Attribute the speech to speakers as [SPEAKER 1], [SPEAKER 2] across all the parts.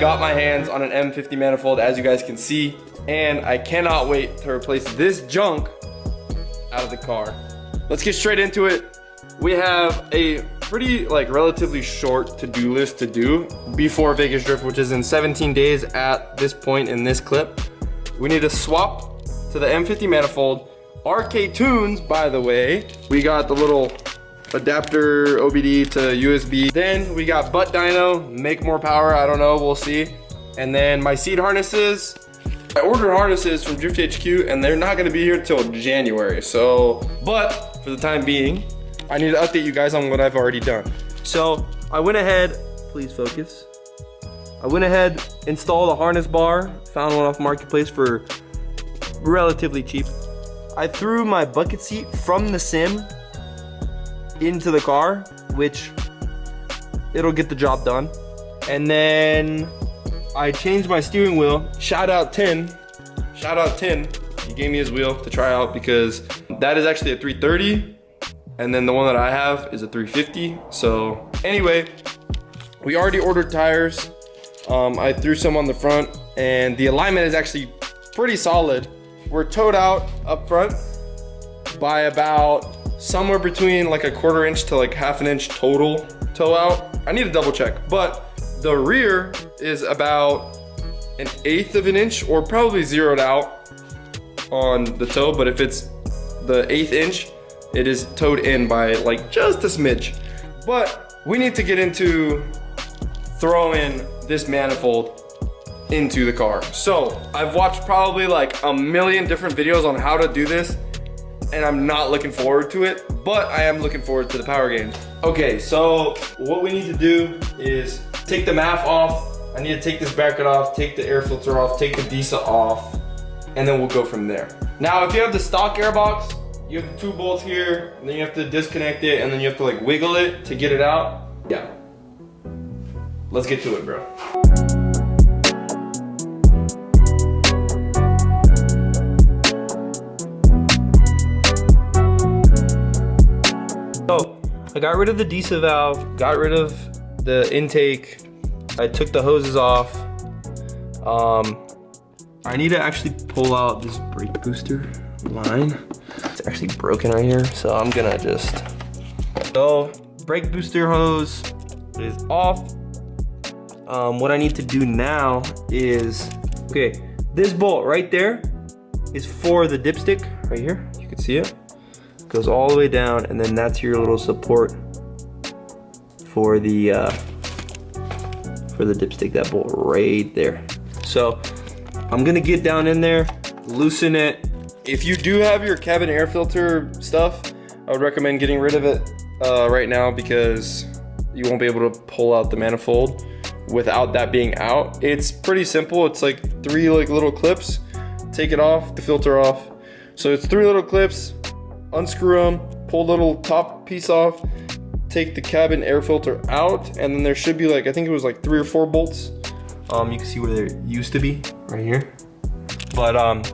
[SPEAKER 1] got my hands on an M50 manifold, as you guys can see, and I cannot wait to replace this junk out of the car. Let's get straight into it. We have a pretty relatively short to-do list to do before Vegas Drift, which is in 17 days at this point in this clip. We need to swap to the M50 manifold. RK tunes, by the way. We got the little adapter OBD to USB. Then we got butt dyno, make more power, I don't know, we'll see. And then my seat harnesses. I ordered harnesses from Drift HQ and they're not gonna be here till January. But for the time being, I need to update you guys on what I've already done. So I went ahead, please focus. I went ahead, installed a harness bar, found one off Marketplace for relatively cheap. I threw my bucket seat from the sim into the car, which it'll get the job done. And then I changed my steering wheel. Shout out Tin. He gave me his wheel to try out because that is actually a 330. And then the one that I have is a 350. So anyway, we already ordered tires. I threw some on the front and the alignment is actually pretty solid. We're towed out up front by about somewhere between a 1/4 inch to half an inch total tow out. I need to double check, but the rear is about 1/8 of an inch or probably zeroed out on the toe. But if it's the 1/8 inch, it is towed in by just a smidge. But we need to get into throwing this manifold into the car. So I've watched probably a million different videos on how to do this and I'm not looking forward to it, but I am looking forward to the power gains. Okay, so what we need to do is take the MAF off. I need to take this bracket off, take the air filter off, take the DISA off, and then we'll go from there. Now, if you have the stock airbox, you have the 2 bolts here, and then you have to disconnect it, and then you have to wiggle it to get it out. Yeah. Let's get to it, bro. So, I got rid of the DISA valve, got rid of the intake, I took the hoses off. I need to actually pull out this brake booster line. It's actually broken right here, so I'm gonna just... So, brake booster hose is off. What I need to do now is, okay, this bolt right there is for the dipstick right here. You can see it. Goes all the way down, and then that's your little support for the dipstick, that bolt right there. So I'm gonna get down in there, loosen it. If you do have your cabin air filter stuff, I would recommend getting rid of it right now because you won't be able to pull out the manifold without that being out. It's pretty simple. It's 3 little clips. Take it off, the filter off. So it's 3 little clips. Unscrew them, pull the little top piece off, take the cabin air filter out, and then there should be I think it was 3 or 4 bolts. You can see where there used to be, right here. But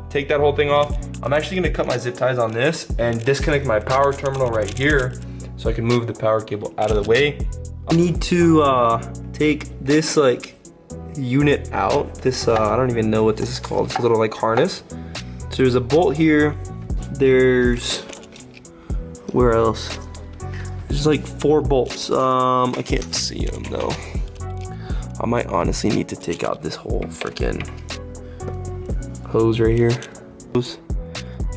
[SPEAKER 1] take that whole thing off. I'm actually gonna cut my zip ties on this and disconnect my power terminal right here so I can move the power cable out of the way. I need to take this unit out. This, I don't even know what this is called. It's a little harness. So there's a bolt here. There's, where else? There's 4 bolts. I can't see them though. I might honestly need to take out this whole freaking hose right here.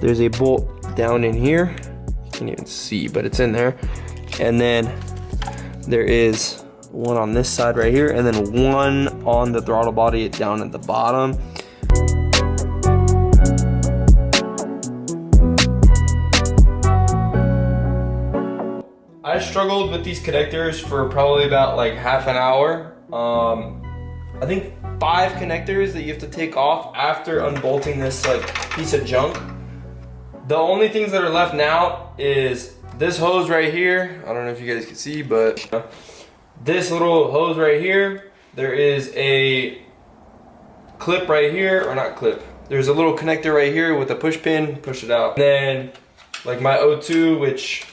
[SPEAKER 1] There's a bolt down in here. You can't even see, but it's in there. And then there is one on this side right here, and then one on the throttle body down at the bottom. I struggled with these connectors for probably about half an hour. I think 5 connectors that you have to take off after unbolting this piece of junk. The only things that are left now is this hose right here. I don't know if you guys can see, but this little hose right here. There is a clip right here, or not clip. There's a little connector right here with a push pin, push it out. And then my O2, which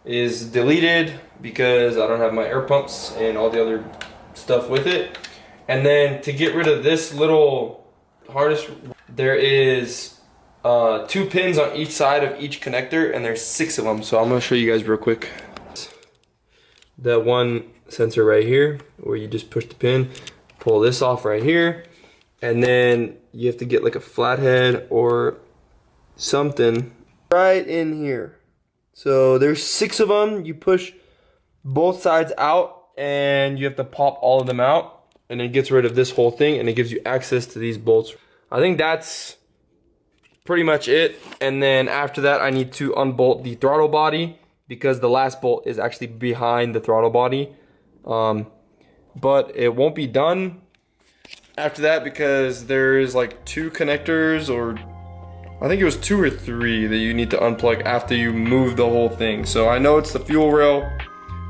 [SPEAKER 1] is deleted because I don't have my air pumps and all the other stuff with it. And then to get rid of this little harness, there is 2 pins on each side of each connector, and there's 6 of them. So I'm gonna show you guys real quick. That one sensor right here, where you just push the pin, pull this off right here, and then you have to get like a flathead or something right in here. So there's 6 of them. You push both sides out and you have to pop all of them out, and it gets rid of this whole thing, and it gives you access to these bolts. I think that's pretty much it. And then after that, I need to unbolt the throttle body because the last bolt is actually behind the throttle body. But it won't be done after that because there's like 2 connectors, or I think it was 2 or 3 that you need to unplug after you move the whole thing. So I know it's the fuel rail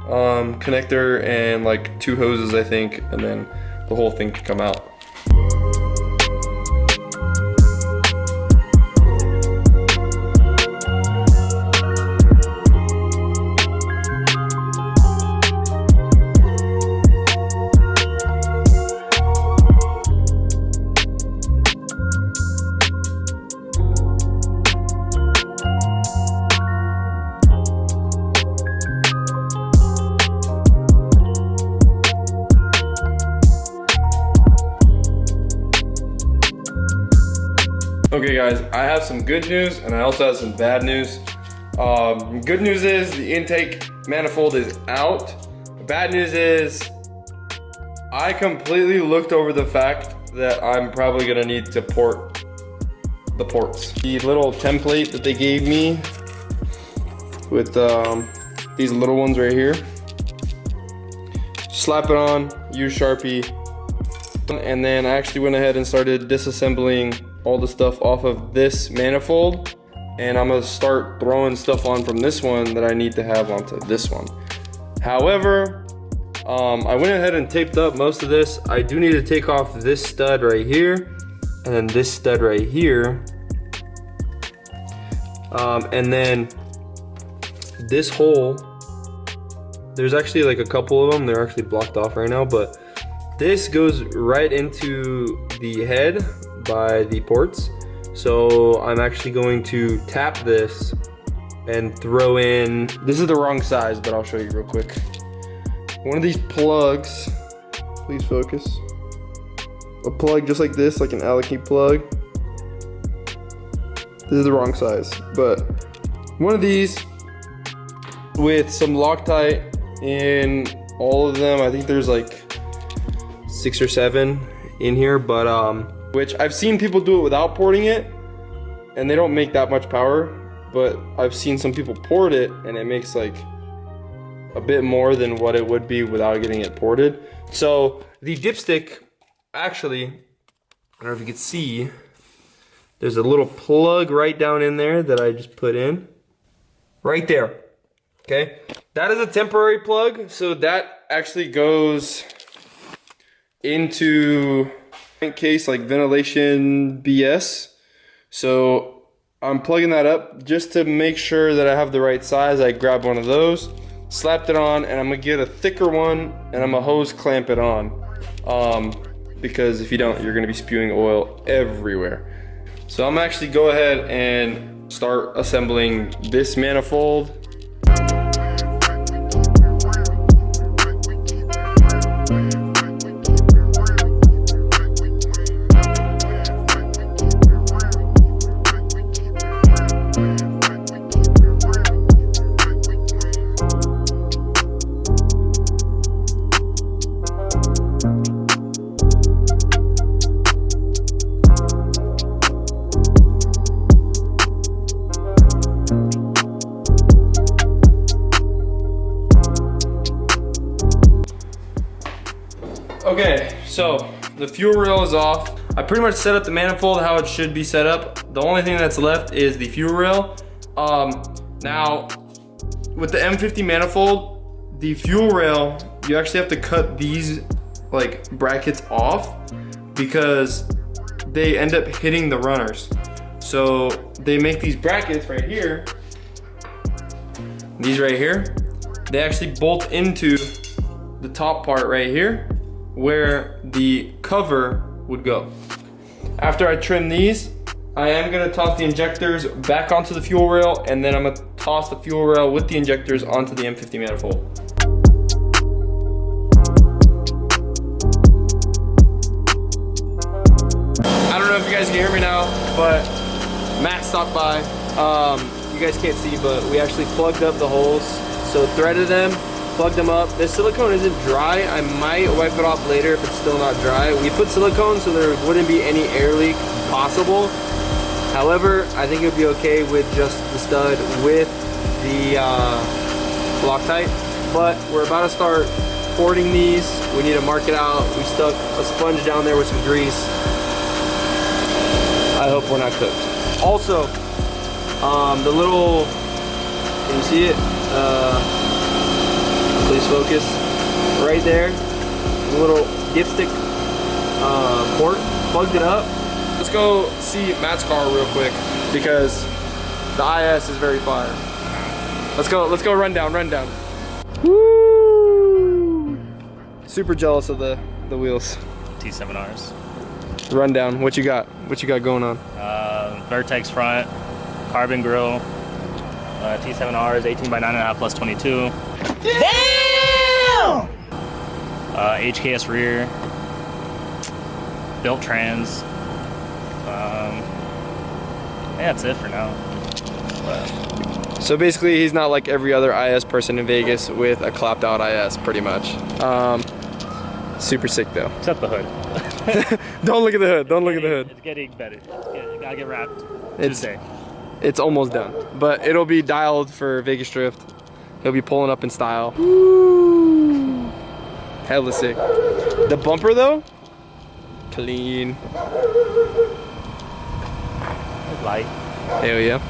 [SPEAKER 1] connector and like 2 hoses, I think, and then the whole thing can come out. Okay guys, I have some good news and I also have some bad news. Good news is the intake manifold is out. Bad news is I completely looked over the fact that I'm probably gonna need to port the ports. The little template that they gave me with these little ones right here. Slap it on, use Sharpie, and then I actually went ahead and started disassembling all the stuff off of this manifold, and I'm gonna start throwing stuff on from this one that I need to have onto this one. However, I went ahead and taped up most of this. I do need to take off this stud right here and then this stud right here, and then this hole, there's actually like a couple of them, they're actually blocked off right now, but this goes right into the head by the ports. So I'm actually going to tap this and throw in, this is the wrong size, but I'll show you real quick. One of these plugs, please focus. A plug just like this, like an Allen plug. This is the wrong size, but one of these with some Loctite in all of them. I think there's like 6 or 7 in here, but which I've seen people do it without porting it, and they don't make that much power, but I've seen some people port it, and it makes like a bit more than what it would be without getting it ported. So the dipstick, actually, I don't know if you can see, there's a little plug right down in there that I just put in. Right there, okay? That is a temporary plug, so that actually goes into case like ventilation BS. So I'm plugging that up just to make sure that I have the right size. I grabbed one of those, slapped it on, and I'm gonna get a thicker one and I'm gonna hose clamp it on, because if you don't, you're gonna be spewing oil everywhere. So I'm actually go ahead and start assembling this manifold. Okay, so the fuel rail is off. I pretty much set up the manifold how it should be set up. The only thing that's left is the fuel rail. Now, with the M50 manifold, the fuel rail, you actually have to cut these like brackets off because they end up hitting the runners. So they make these brackets right here, these right here, they actually bolt into the top part right here, where the cover would go. After I trim these, I am gonna toss the injectors back onto the fuel rail, and then I'm gonna toss the fuel rail with the injectors onto the M50 manifold. I don't know if you guys can hear me now, but Matt stopped by. You guys can't see, but we actually plugged up the holes. So threaded them, plugged them up. The silicone isn't dry. I might wipe it off later if it's still not dry. We put silicone so there wouldn't be any air leak possible. However, I think it would be okay with just the stud with the Loctite. But we're about to start porting these. We need to mark it out. We stuck a sponge down there with some grease. I hope we're not cooked. Also, the little, can you see it? Please focus. Right there, the little dipstick port, plugged it up. Let's go see Matt's car real quick because the IS is very fire. Let's go run down. Woo! Super jealous of the wheels.
[SPEAKER 2] T7Rs.
[SPEAKER 1] Rundown. What you got? What you got going on?
[SPEAKER 2] Vertex front, carbon grille, T7Rs, 18 by 9.5 plus 22. Damn! HKS rear, built trans. Yeah, that's it for now. But
[SPEAKER 1] So basically, he's not like every other IS person in Vegas with a clapped out IS, pretty much. Super sick though.
[SPEAKER 2] except the hood.
[SPEAKER 1] Don't look at the hood. Don't look at the hood.
[SPEAKER 2] It's getting better. Gotta get wrapped.
[SPEAKER 1] It's almost done, but it'll be dialed for Vegas Drift. He'll be pulling up in style. Woo! Hella sick. The bumper though, clean.
[SPEAKER 2] Light.
[SPEAKER 1] Hell yeah.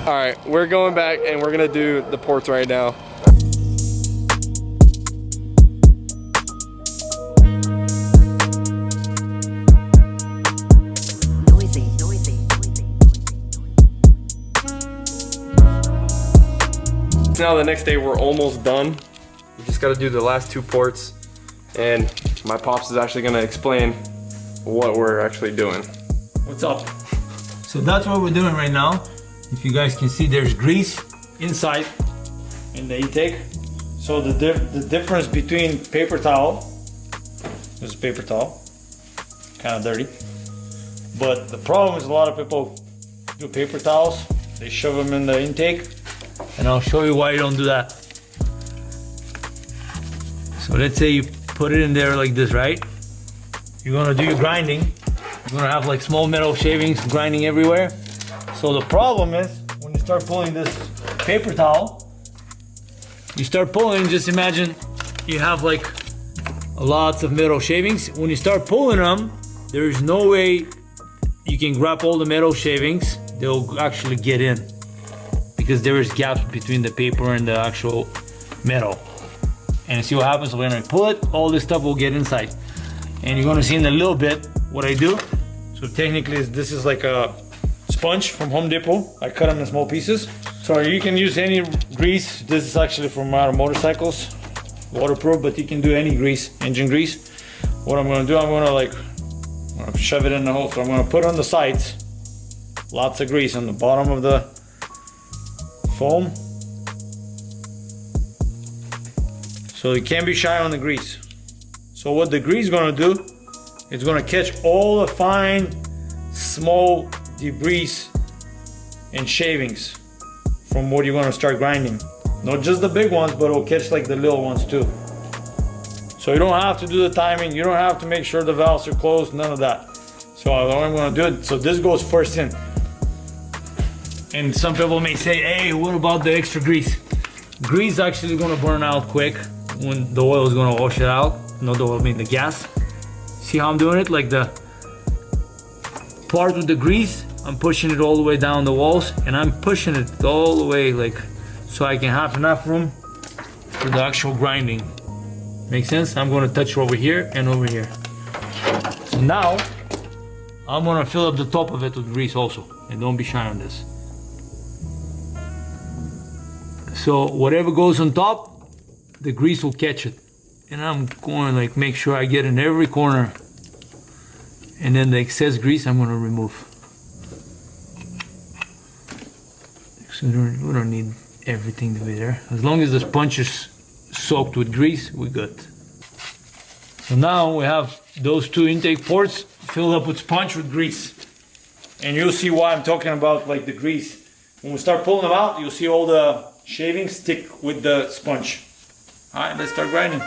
[SPEAKER 1] All right, we're going back and we're gonna do the ports right now. Now the next day we're almost done. We just got to do the last two ports, and my pops is actually going to explain what we're actually doing.
[SPEAKER 3] What's up? So that's what we're doing right now. If you guys can see, there's grease inside in the intake. So the difference between paper towel, this is paper towel, kind of dirty. But the problem is a lot of people do paper towels, they shove them in the intake. And I'll show you why you don't do that. So let's say you put it in there like this, right? You're gonna do your grinding. You're gonna have like small metal shavings grinding everywhere. So the problem is when you start pulling this paper towel, you start pulling, just imagine you have like lots of metal shavings. When you start pulling them, there's no way you can grab all the metal shavings. They'll actually get in, because there is gaps between the paper and the actual metal. And see what happens when I pull it, all this stuff will get inside. And you're gonna see in a little bit what I do. So technically this is like a sponge from Home Depot. I cut them in small pieces. So you can use any grease. This is actually from motorcycles, waterproof, but you can do any grease, engine grease. What I'm gonna do, I'm gonna shove it in the hole. So I'm gonna put on the sides, lots of grease on the bottom of the foam, so you can't be shy on the grease. So what the grease is gonna do, it's gonna catch all the fine, small debris and shavings from what you're gonna start grinding. Not just the big ones, but it'll catch like the little ones too. So you don't have to do the timing, you don't have to make sure the valves are closed, none of that. So what I'm gonna do it, so this goes first in. And some people may say, hey, what about the extra grease? Grease actually gonna burn out quick when the oil is gonna wash it out. Not the oil, I mean the gas. See how I'm doing it? Like the part with the grease, I'm pushing it all the way down the walls, and I'm pushing it all the way, like, so I can have enough room for the actual grinding. Make sense? I'm gonna touch over here and over here. So now, I'm gonna fill up the top of it with grease also, and don't be shy on this. So whatever goes on top, the grease will catch it. and I'm going to like make sure I get in every corner. And then the excess grease I'm going to remove. So we don't need everything to be there. As long as the sponge is soaked with grease, we're good. So now we have those two intake ports filled up with sponge with grease. And you'll see why I'm talking about like the grease. When we start pulling them out, you'll see all the shavings stick with the sponge. All right, let's start grinding.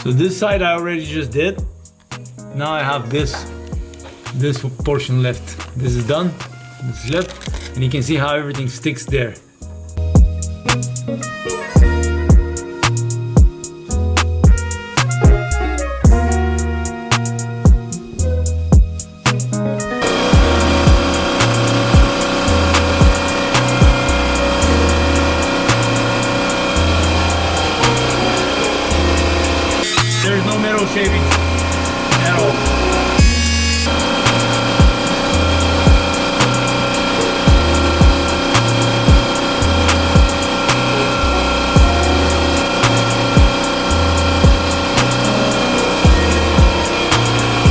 [SPEAKER 3] So this side I already just did. Now I have this portion left. This is done, this is left, and you can see how everything sticks there. There's no metal shavings at all.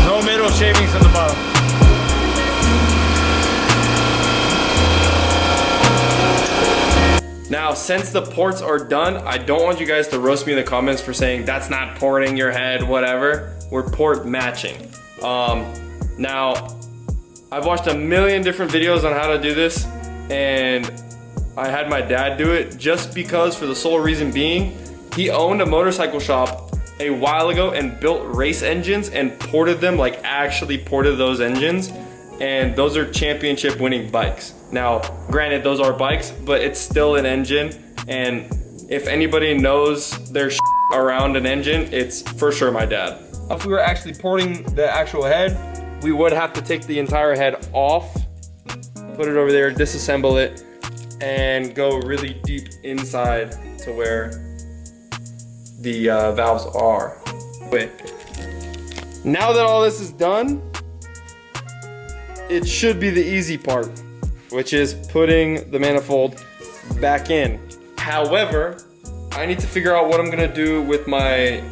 [SPEAKER 3] No metal shavings on the bottom.
[SPEAKER 1] Now, since the ports are done, I don't want you guys to roast me in the comments for saying that's not porting your head, whatever. We're port matching. Now, I've watched a million different videos on how to do this, and I had my dad do it just because, for the sole reason being, he owned a motorcycle shop a while ago and built race engines and ported them, like actually ported those engines. And those are championship winning bikes. Now, granted, those are bikes, but it's still an engine. And if anybody knows their around an engine, it's for sure my dad. If we were actually porting the actual head, we would have to take the entire head off, put it over there, disassemble it, and go really deep inside to where the valves are. Wait. Now that all this is done, it should be the easy part, which is putting the manifold back in. However, I need to figure out what I'm gonna do with my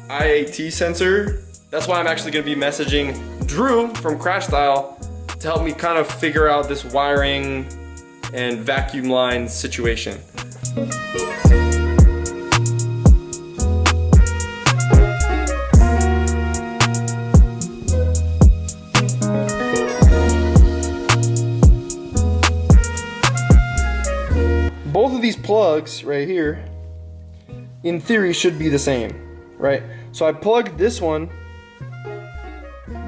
[SPEAKER 1] IAT sensor. That's why I'm actually gonna be messaging Drew from Crash Style to help me kind of figure out this wiring and vacuum line situation. Both of these plugs right here, in theory, should be the same, right? So I plugged this one,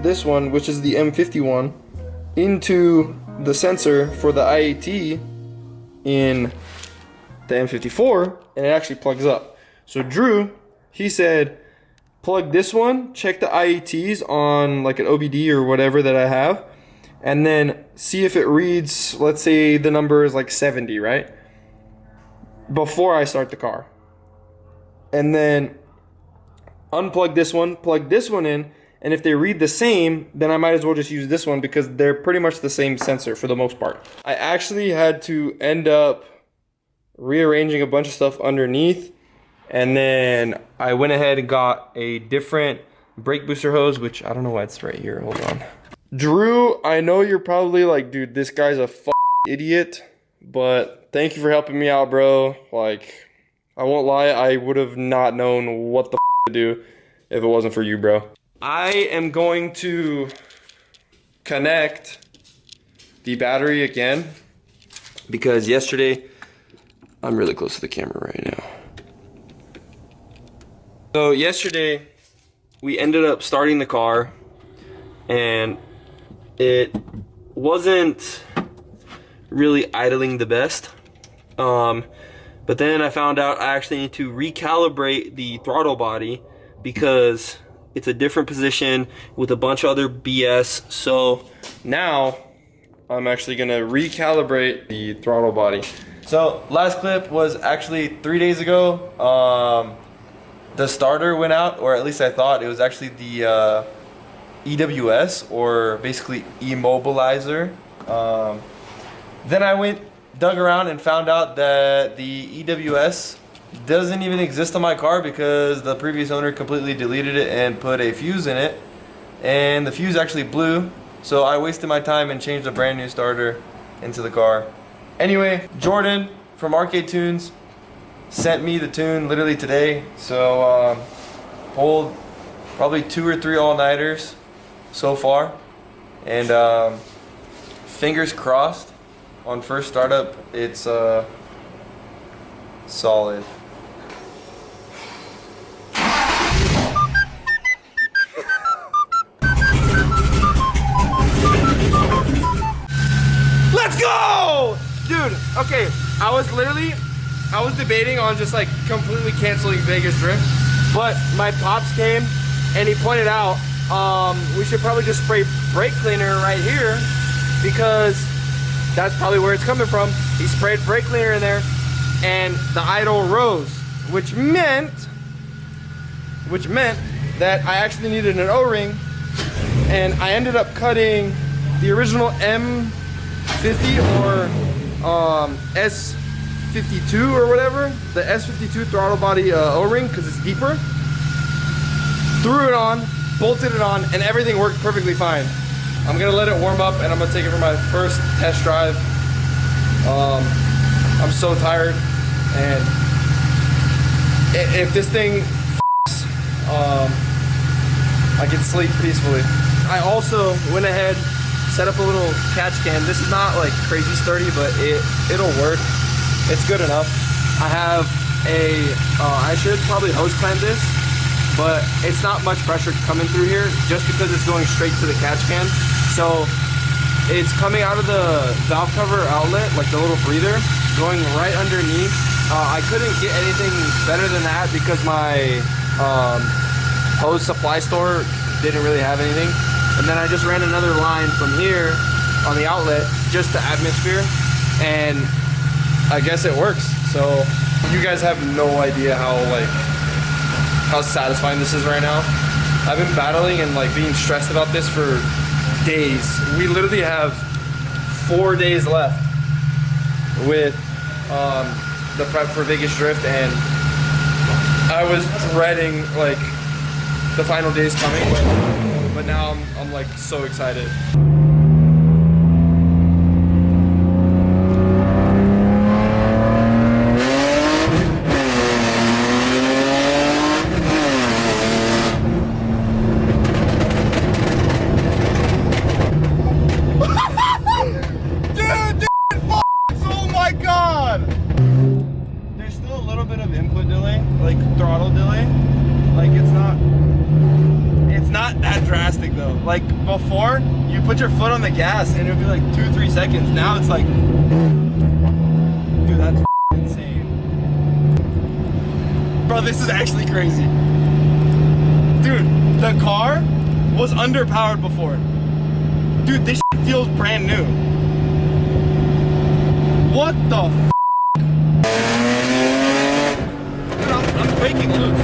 [SPEAKER 1] which is the M51, into the sensor for the IAT in the M54, and it actually plugs up. So Drew, he said, plug this one, check the IATs on like an OBD or whatever that I have, and then see if it reads, let's say the number is like 70, right? Before I start the car. And then unplug this one, plug this one in, and if they read the same, then I might as well just use this one because they're pretty much the same sensor for the most part. I actually had to end up rearranging a bunch of stuff underneath, and then I went ahead and got a different brake booster hose, which I don't know why it's right here. Hold on. Drew, I know you're probably like, dude, this guy's a idiot, but thank you for helping me out, bro. Like, I won't lie, I would have not known what the to do if it wasn't for you, bro. I am going to connect the battery again because yesterday, I'm really close to the camera right now. So yesterday, we ended up starting the car and it wasn't really idling the best. But then I found out I actually need to recalibrate the throttle body because it's a different position with a bunch of other BS. So now I'm actually gonna recalibrate the throttle body. So last clip was actually 3 days ago. The starter went out, or at least I thought. It was actually the EWS, or basically immobilizer. Then I dug around and found out that the EWS doesn't even exist on my car because the previous owner completely deleted it and put a fuse in it, and the fuse actually blew, so I wasted my time and changed a brand new starter into the car. Anyway, Jordan from Arcade Tunes sent me the tune literally today, so pulled probably 2 or 3 all-nighters so far, and fingers crossed on first startup it's solid. Let's go! Dude, okay, I was debating on just like completely canceling Vegas Drift, but my pops came and he pointed out we should probably just spray brake cleaner right here because that's probably where it's coming from. He sprayed brake cleaner in there and the idle rose, which meant that I actually needed an O-ring, and I ended up cutting the original M50 or S52 or whatever, the S52 throttle body O-ring because it's deeper. Threw it on, bolted it on, and everything worked perfectly fine. I'm gonna let it warm up and I'm gonna take it for my first test drive. I'm so tired, and if this thing I can sleep peacefully. I also went ahead, set up a little catch can. This is not like crazy sturdy, but it'll work. It's good enough. I have I should probably hose clamp this, but it's not much pressure coming through here just because it's going straight to the catch can. So it's coming out of the valve cover outlet, like the little breather, going right underneath. I couldn't get anything better than that because my hose supply store didn't really have anything. And then I just ran another line from here on the outlet just to atmosphere, and I guess it works. So you guys have no idea how satisfying this is right now. I've been battling and like being stressed about this for days. We literally have 4 days left with the prep for Vegas Drift, and I was dreading like the final days coming, but now I'm like so excited. Like before, you put your foot on the gas and it would be like 2-3 seconds. Now it's like, dude, that's insane. Bro, this is actually crazy. Dude, the car was underpowered before. Dude, this feels brand new. What the f? Dude, I'm breaking loose.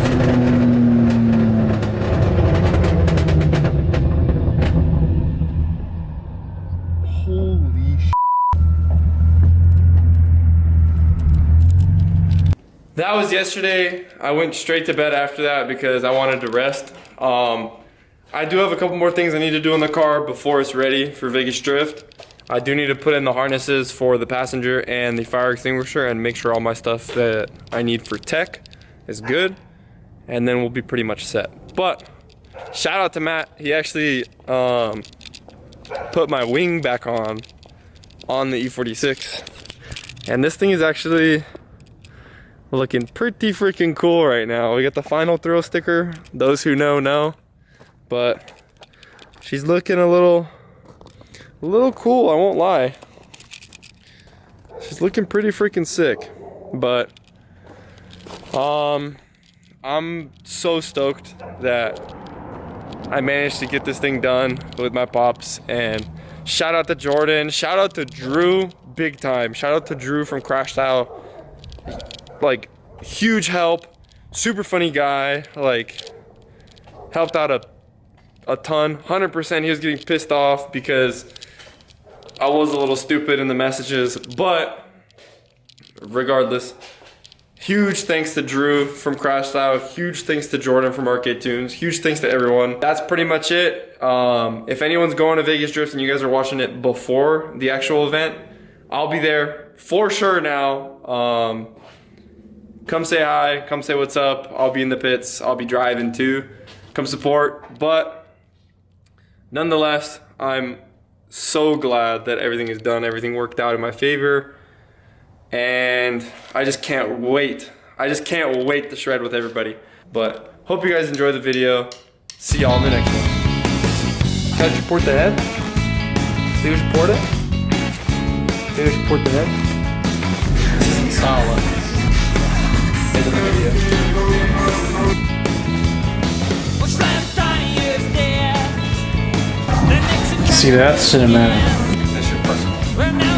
[SPEAKER 1] That was yesterday. I went straight to bed after that because I wanted to rest. I do have a couple more things I need to do in the car before it's ready for Vegas Drift. I do need to put in the harnesses for the passenger and the fire extinguisher and make sure all my stuff that I need for tech is good. And then we'll be pretty much set. But shout out to Matt. He actually put my wing back on the E46. And this thing is actually looking pretty freaking cool right now. We got the final thrill sticker. Those who know. But she's looking a little cool, I won't lie. She's looking pretty freaking sick. But I'm so stoked that I managed to get this thing done with my pops. And shout out to Jordan, shout out to Drew, big time. Shout out to Drew from Crash Style. Like, huge help, super funny guy, like helped out a a ton. 100% he was getting pissed off because I was a little stupid in the messages, but regardless, huge thanks to Drew from Crash Style, huge thanks to Jordan from Arcade Tunes, huge thanks to everyone. That's pretty much it. If anyone's going to Vegas Drift and you guys are watching it before the actual event, I'll be there for sure now. Come say hi, come say what's up. I'll be in the pits, I'll be driving too. Come support, but nonetheless, I'm so glad that everything is done, everything worked out in my favor. And I just can't wait. I just can't wait to shred with everybody. But hope you guys enjoyed the video. See y'all in the next one. Can I report the head? See who's report it? See who's report the head?
[SPEAKER 2] Solid.
[SPEAKER 1] End of the video.
[SPEAKER 3] See that? Cinematic.
[SPEAKER 1] That's your personal.